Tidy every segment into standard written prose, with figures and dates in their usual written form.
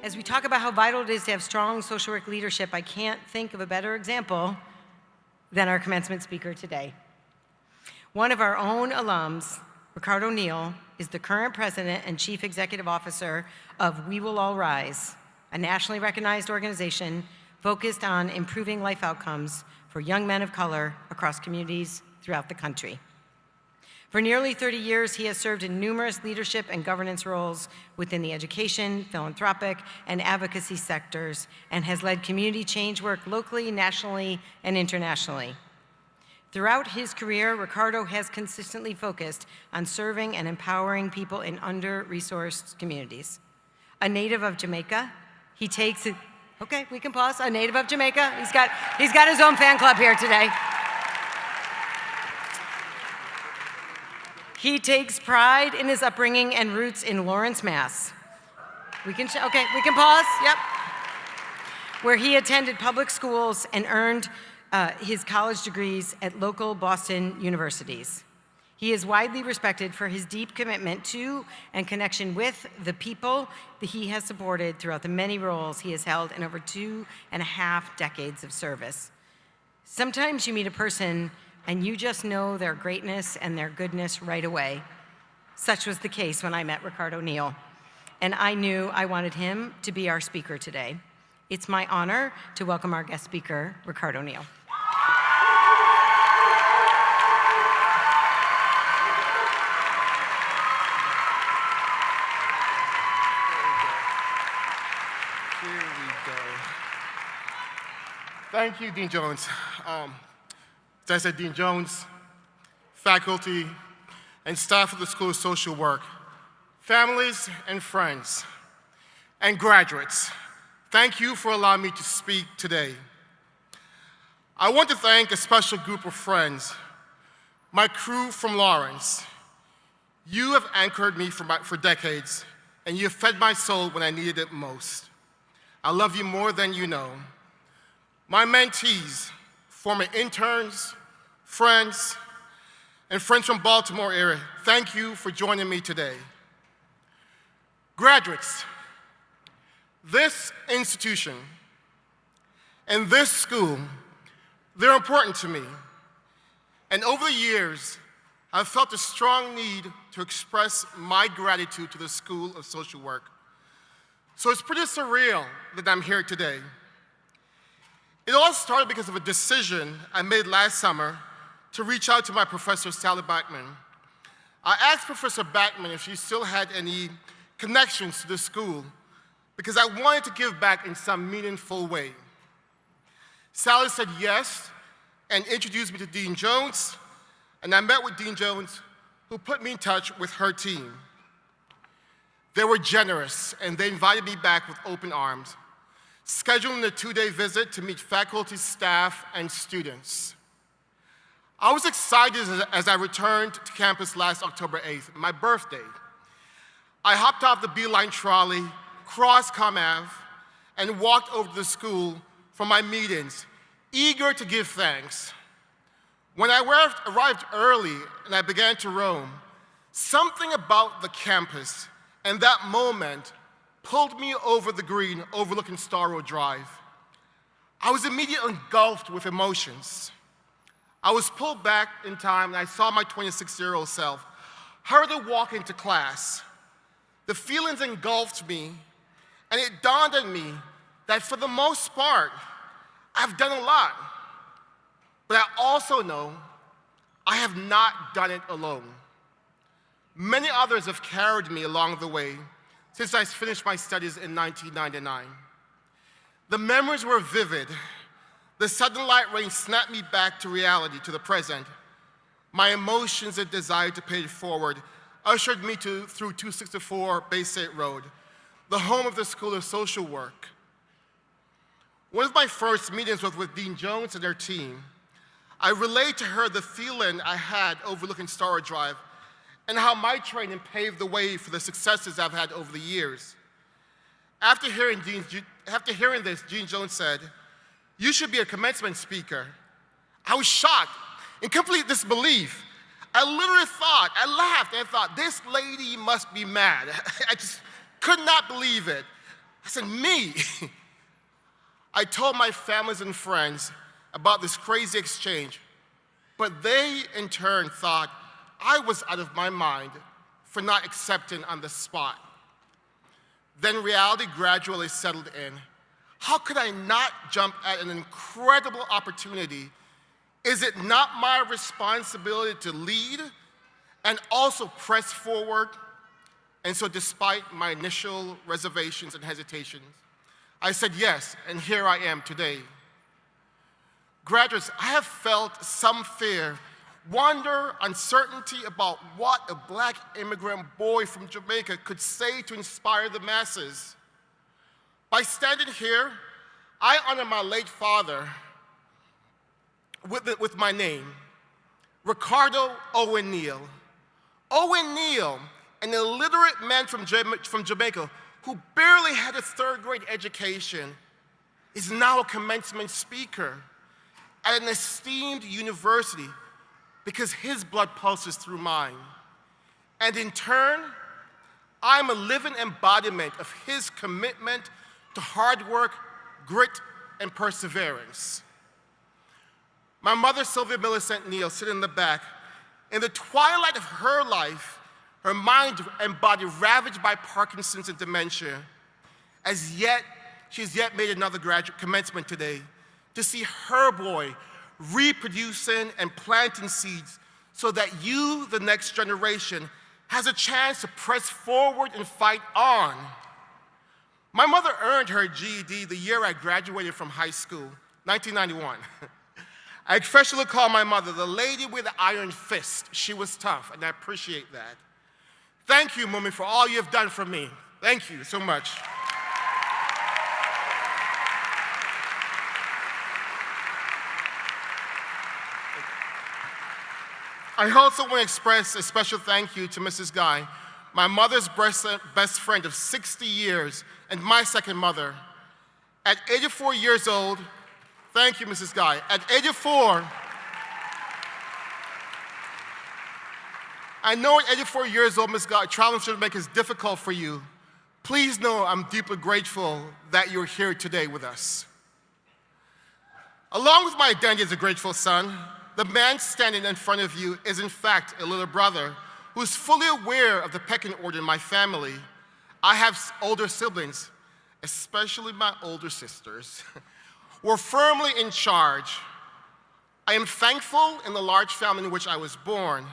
As we talk about how vital it is to have strong social work leadership, I can't think of a better example than our commencement speaker today. One of our own alums, Ricardo Neal, is the current president and chief executive officer of We Will All Rise, a nationally recognized organization focused on improving life outcomes for young men of color across communities throughout the country. For nearly 30 years, he has served in numerous leadership and governance roles within the education, philanthropic, and advocacy sectors, and has led community change work locally, nationally, and internationally. Throughout his career, Ricardo has consistently focused on serving and empowering people in under-resourced communities. A native of Jamaica, he takes it, okay, we can pause. A native of Jamaica, he's got his own fan club here today. He takes pride in his upbringing and roots in Lawrence, Mass. We can pause, yep. Where he attended public schools and earned his college degrees at local Boston universities. He is widely respected for his deep commitment to and connection with the people that he has supported throughout the many roles he has held in over 2.5 decades of service. Sometimes you meet a person and you just know their greatness and their goodness right away. Such was the case when I met Ricardo Neal, and I knew I wanted him to be our speaker today. It's my honor to welcome our guest speaker, Ricardo Neal. Here we go. Thank you, Dean Jones. As I said, Dean Jones, faculty, and staff of the School of Social Work, families and friends, and graduates, thank you for allowing me to speak today. I want to thank a special group of friends, my crew from Lawrence. You have anchored me for decades, and you have fed my soul when I needed it most. I love you more than you know. My mentees, former interns, friends, and friends from Baltimore area, thank you for joining me today. Graduates, this institution and this school, they're important to me. And over the years, I've felt a strong need to express my gratitude to the School of Social Work. So it's pretty surreal that I'm here today. It all started because of a decision I made last summer to reach out to my professor, Sally Backman. I asked Professor Backman if she still had any connections to the school because I wanted to give back in some meaningful way. Sally said yes and introduced me to Dean Jones, and I met with Dean Jones, who put me in touch with her team. They were generous, and they invited me back with open arms, scheduling a 2-day visit to meet faculty, staff, and students. I was excited as I returned to campus last October 8th, my birthday. I hopped off the Beeline trolley, crossed Com Ave, and walked over to the school for my meetings, eager to give thanks. When I arrived early and I began to roam, something about the campus and that moment pulled me over the green overlooking Star Road Drive. I was immediately engulfed with emotions. I was pulled back in time and I saw my 26-year-old self hurriedly walk into class. The feelings engulfed me, and it dawned on me that for the most part, I've done a lot. But I also know I have not done it alone. Many others have carried me along the way since I finished my studies in 1999. The memories were vivid. The sudden light rain snapped me back to reality, to the present. My emotions and desire to pay it forward ushered me through 264 Bay State Road, the home of the School of Social Work. One of my first meetings was with Dean Jones and her team. I relayed to her the feeling I had overlooking Star Road Drive and how my training paved the way for the successes I've had over the years. After hearing this, Dean Jones said, "You should be a commencement speaker." I was shocked, in complete disbelief. I literally thought, I laughed and I thought, this lady must be mad. I just could not believe it. I said, me? I told my families and friends about this crazy exchange, but they in turn thought I was out of my mind for not accepting on the spot. Then reality gradually settled in. How could I not jump at an incredible opportunity? Is it not my responsibility to lead and also press forward? And so despite my initial reservations and hesitations, I said yes, and here I am today. Graduates, I have felt some fear, wonder, uncertainty about what a Black immigrant boy from Jamaica could say to inspire the masses. By standing here, I honor my late father with my name, Ricardo Owen Neal. Owen Neal, an illiterate man from Jamaica who barely had a third-grade education, is now a commencement speaker at an esteemed university because his blood pulses through mine. And in turn, I'm a living embodiment of his commitment to hard work, grit, and perseverance. My mother, Sylvia Millicent Neal, sitting in the back, in the twilight of her life, her mind and body ravaged by Parkinson's and dementia, she's yet made another graduate commencement today to see her boy reproducing and planting seeds so that you, the next generation, has a chance to press forward and fight on. My mother earned her GED the year I graduated from high school, 1991. I especially call my mother the lady with the iron fist. She was tough, and I appreciate that. Thank you, Mummy, for all you have done for me. Thank you so much. I also want to express a special thank you to Mrs. Guy, my mother's best friend of 60 years and my second mother. At 84 years old, thank you, Mrs. Guy. At 84, I know at 84 years old, Ms. Guy, traveling to Jamaica is difficult for you. Please know I'm deeply grateful that you're here today with us. Along with my identity as a grateful son, the man standing in front of you is in fact a little brother who's fully aware of the pecking order in my family. I have older siblings, especially my older sisters. We're firmly in charge. I am thankful in the large family in which I was born.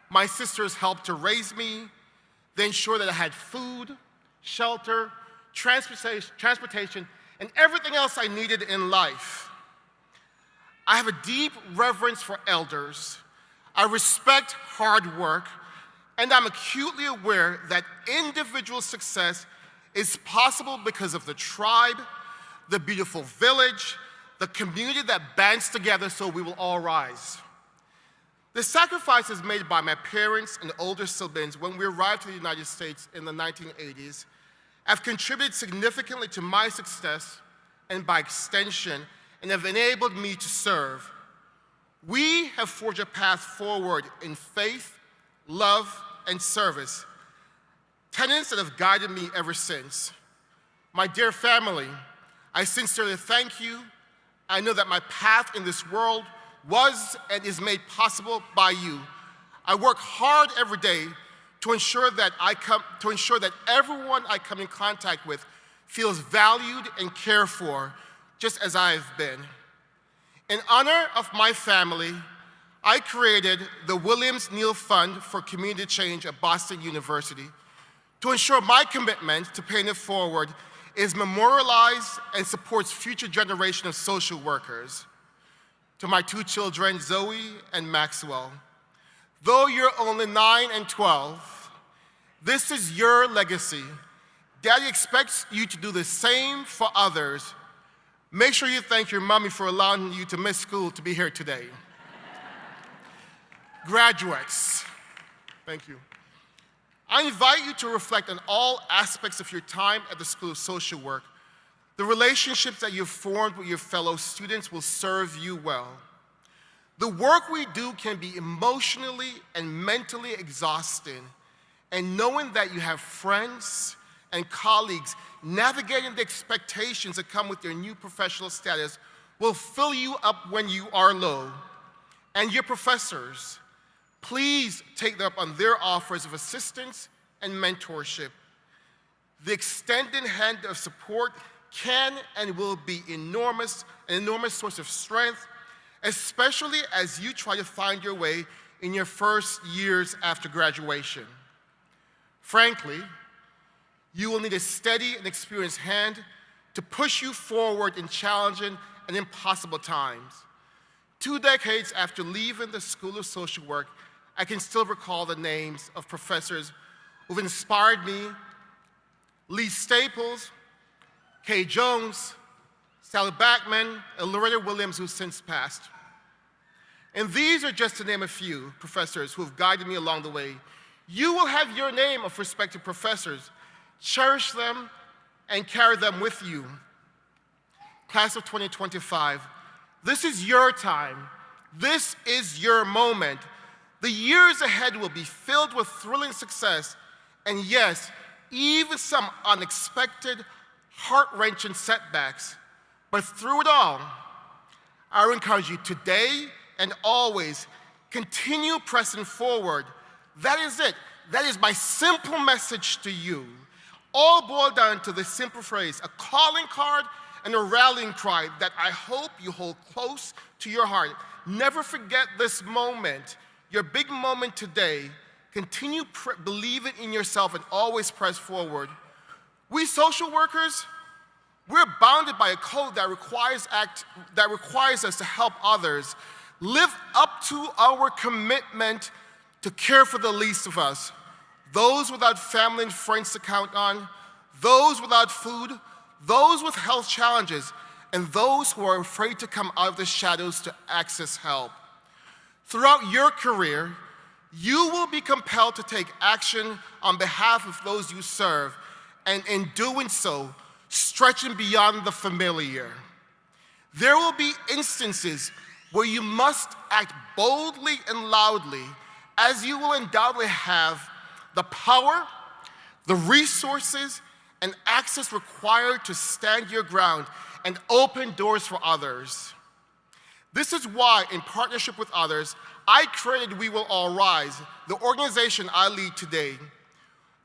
My sisters helped to raise me. They ensured that I had food, shelter, transportation, and everything else I needed in life. I have a deep reverence for elders. I respect hard work, and I'm acutely aware that individual success is possible because of the tribe, the beautiful village, the community that bands together so we will all rise. The sacrifices made by my parents and older siblings when we arrived to the United States in the 1980s have contributed significantly to my success and by extension, and have enabled me to serve. We have forged a path forward in faith, love, and service, tenets that have guided me ever since. My dear family, I sincerely thank you. I know that my path in this world was and is made possible by you. I work hard every day to ensure that everyone I come in contact with feels valued and cared for, just as I have been. In honor of my family, I created the Williams Neal Fund for Community Change at Boston University to ensure my commitment to paying it forward is memorialized and supports future generations of social workers. To my two children, Zoe and Maxwell, though you're only 9 and 12, this is your legacy. Daddy expects you to do the same for others. Make sure you thank your mommy for allowing you to miss school to be here today. Graduates, thank you. I invite you to reflect on all aspects of your time at the School of Social Work. The relationships that you've formed with your fellow students will serve you well. The work we do can be emotionally and mentally exhausting, and knowing that you have friends and colleagues navigating the expectations that come with your new professional status will fill you up when you are low. And your professors, please take them up on their offers of assistance and mentorship. The extended hand of support can and will be an enormous source of strength, especially as you try to find your way in your first years after graduation. Frankly, you will need a steady and experienced hand to push you forward in challenging and impossible times. 2 decades after leaving the School of Social Work, I can still recall the names of professors who've inspired me: Lee Staples, Kay Jones, Sally Backman, and Loretta Williams, who's since passed. And these are just to name a few professors who have guided me along the way. You will have your name of respected professors. Cherish them and carry them with you. Class of 2025, this is your time. This is your moment. The years ahead will be filled with thrilling success, and yes, even some unexpected, heart-wrenching setbacks. But through it all, I encourage you today and always, continue pressing forward. That is it. That is my simple message to you. All boiled down to this simple phrase, a calling card and a rallying cry that I hope you hold close to your heart. Never forget this moment, your big moment today. Continue believing in yourself and always press forward. We social workers, we're bounded by a code that requires us to help others live up to our commitment to care for the least of us, those without family and friends to count on, those without food, those with health challenges, and those who are afraid to come out of the shadows to access help. Throughout your career, you will be compelled to take action on behalf of those you serve, and in doing so, stretching beyond the familiar. There will be instances where you must act boldly and loudly, as you will undoubtedly have the power, the resources, and access required to stand your ground and open doors for others. This is why, in partnership with others, I created We Will All Rise, the organization I lead today.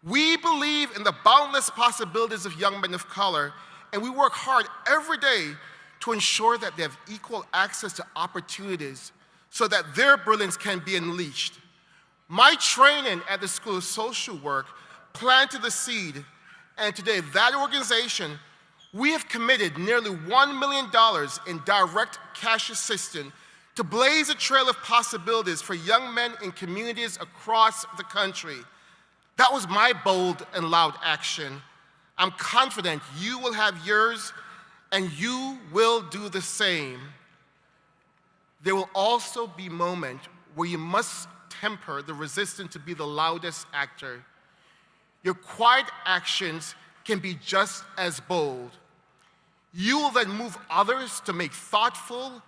We believe in the boundless possibilities of young men of color, and we work hard every day to ensure that they have equal access to opportunities so that their brilliance can be unleashed. My training at the School of Social Work planted the seed, and today that organization, we have committed nearly $1 million in direct cash assistance to blaze a trail of possibilities for young men in communities across the country. That was my bold and loud action. I'm confident you will have yours, and you will do the same. There will also be moments where you must temper the resistance to be the loudest actor. Your quiet actions can be just as bold. You will then move others to make thoughtful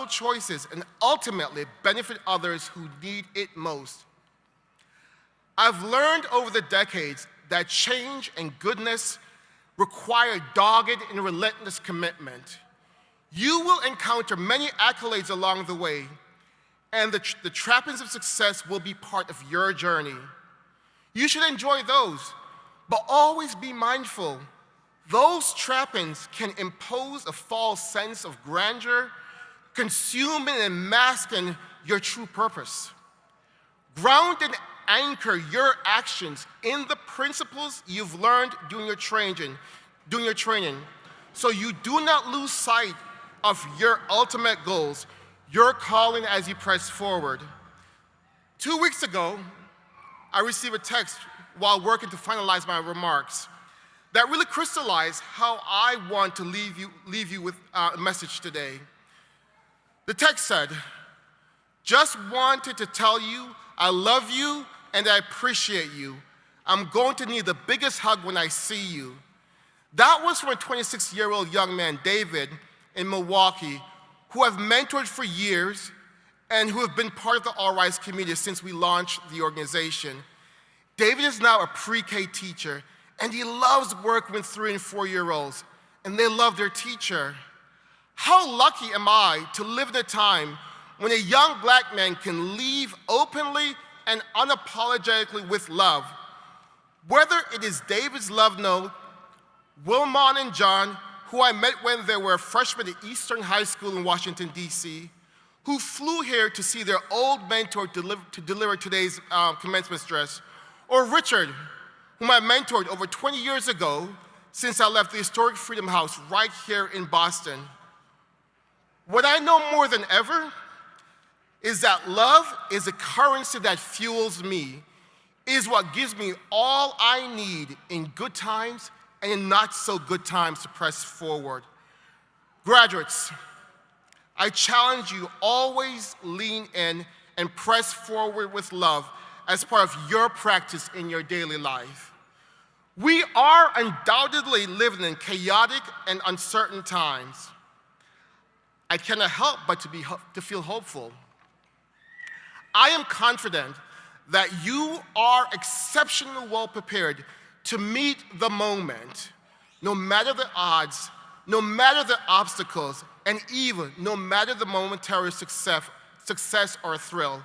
choices and ultimately benefit others who need it most. I've learned over the decades that change and goodness require dogged and relentless commitment. You will encounter many accolades along the way, and the trappings of success will be part of your journey. You should enjoy those, but always be mindful. Those trappings can impose a false sense of grandeur, consuming and masking your true purpose. Ground and anchor your actions in the principles you've learned during your training, so you do not lose sight of your ultimate goals, your calling as you press forward. 2 weeks ago, I received a text while working to finalize my remarks that really crystallized how I want to leave you with a message today. The text said, "Just wanted to tell you I love you and I appreciate you. I'm going to need the biggest hug when I see you." That was from a 26-year-old young man, David, in Milwaukee, who I've mentored for years and who have been part of the All Rise community since we launched the organization. David is now a pre-K teacher and he loves working with 3- and 4-year-olds, and they love their teacher. How lucky am I to live in a time when a young black man can leave openly and unapologetically with love. Whether it is David's love note, Wilmon and John, who I met when they were freshmen at Eastern High School in Washington, D.C., who flew here to see their old mentor deliver today's commencement address, or Richard, whom I mentored over 20 years ago since I left the historic Freedom House right here in Boston. What I know more than ever is that love is a currency that fuels me, is what gives me all I need in good times and in not so good times to press forward. Graduates, I challenge you, always lean in and press forward with love as part of your practice in your daily life. We are undoubtedly living in chaotic and uncertain times. I cannot help but to feel hopeful. I am confident that you are exceptionally well prepared to meet the moment, no matter the odds, no matter the obstacles, and even no matter the momentary success or thrill.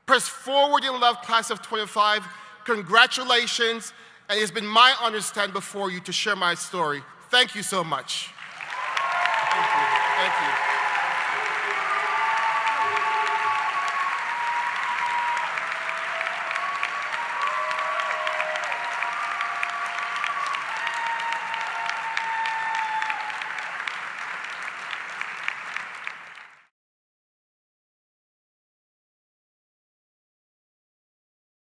Press forward in love, class of 25. Congratulations, and it's been my honor to stand before you to share my story. Thank you so much. Thank you. Thank you.